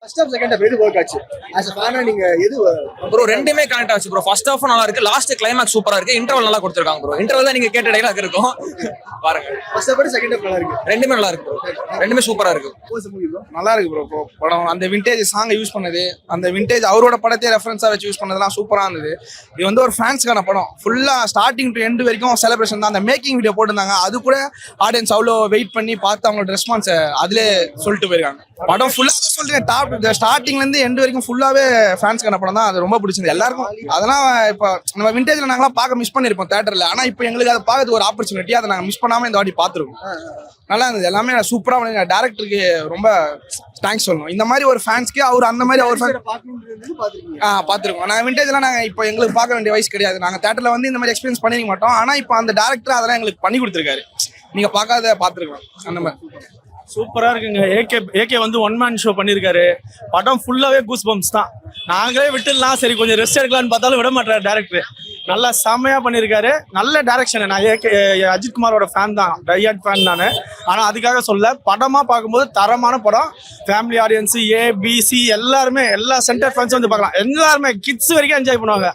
First half second half எது work ஆச்சு? as a fan நீங்க எது ப்ரோ ரெண்டுமே கனெக்ட் ஆச்சு ப்ரோ. ஃபர்ஸ்ட் ஹாஃப் நல்லா இருக்கு, லாஸ்ட் கிளைமாக்ஸ் சூப்பரா இருக்கு, இன்டர்வல் நல்லா கொடுத்திருக்காங்க ப்ரோ. இன்டர்வல் தான் நீங்க கேட்ட டைலாக் இருக்கும் பாருங்க. ஃபர்ஸ்ட் ஹாஃப் செகண்ட் ஹாஃப் நல்லா இருக்கு. ரெண்டுமே நல்லா இருக்கு ப்ரோ, ரெண்டுமே சூப்பரா இருக்கு. நல்லா இருக்கு ப்ரோ. படம் அந்த விண்டேஜ் சாங் யூஸ் பண்ணது, அந்த விண்டேஜ் அவரோட படத்தை ரெஃபரன்ஸா வச்சு யூஸ் பண்ணதெல்லாம் சூப்பரா இருந்தது. இது வந்து ஒரு ஃபேன்ஸ்க்கான படம். ஃபுல்லா ஸ்டார்டிங் டு எண்ட் வரைக்கும் செலிப்ரேஷன் தான். அந்த மேக்கிங் வீடியோ போட்டிருந்தாங்க, அது கூட ஆடியன்ஸ் அவ்வளோ வெயிட் பண்ணி பார்த்து அவங்களோட ரெஸ்பான்ஸை அதிலே சொல்லிட்டு போயிருக்காங்க. படம் ஃபுல்லா தான் சொல்றேன், டாப் ஸ்டார்டிங்ல இருந்து எண்ட் வரைக்கும் ஃபுல்லாவே ஃபேன்ஸ்க்கான படம் தான். அது ரொம்ப பிடிச்சிருந்தது எல்லாருக்கும். அதெல்லாம் இப்போ நம்ம விண்டேஜ்ல நாங்களாம் பார்க்க மிஸ் பண்ணிருப்போம் தேட்டர்ல. ஆனா இப்போ எங்களுக்கு அதை பார்க்கறது ஒரு ஆப்பர்ச்சுனிட்டி. அதை நாங்கள் மிஸ் பண்ணாம இந்த வாட்டி பார்த்துருக்கோம். நல்லா இருந்தது, எல்லாமே சூப்பரா பண்ணி. டேரக்டருக்கு ரொம்ப தேங்க்ஸ் சொல்லணும். இந்த மாதிரி ஒரு ஃபேன்ஸ்க்கு அவர் அந்த மாதிரி அவர் பார்த்துருக்கோம். நாங்கள் விண்டேஜ்லாம் நாங்கள் இப்போ எங்களுக்கு பார்க்க வேண்டிய வயசு கிடையாது. நாங்கள் தேட்டர்ல வந்து இந்த மாதிரி எக்ஸ்பீரியன்ஸ் பண்ணிக்க மாட்டோம். ஆனா இப்போ அந்த டேரக்டர் அதெல்லாம் எங்களுக்கு பண்ணி கொடுத்துருக்காரு. நீங்க பார்க்காத பார்த்துருக்கலாம் அந்த மாதிரி. சூப்பரா இருக்குங்க. ஏகே வந்து ஒன் மேன் ஷோ பண்ணியிருக்காரு. படம் ஃபுல்லாவே கூஸ் பம்ப்ஸ் தான். நாங்களே விட்டுடலாம் சரி கொஞ்சம் ரெஸ்ட் எடுக்கலாம்னு பார்த்தாலும் விட மாட்டாரு டேரக்டர். நல்லா செம்மையா பண்ணியிருக்காரு. நல்ல டைரக்ஷன். நான் அஜித் குமாரோட ஃபேன் தான், டையாட் ஃபேன் நான். ஆனால் அதுக்காக சொல்ல, படமா பார்க்கும்போது தரமான படம். ஃபேமிலி ஆடியன்ஸ், ஏபிசி எல்லாருமே, எல்லா சென்டர் ஃபேன்ஸும் வந்து பார்க்கலாம். எல்லாருமே கிட்ஸ் வரைக்கும் என்ஜாய் பண்ணுவாங்க.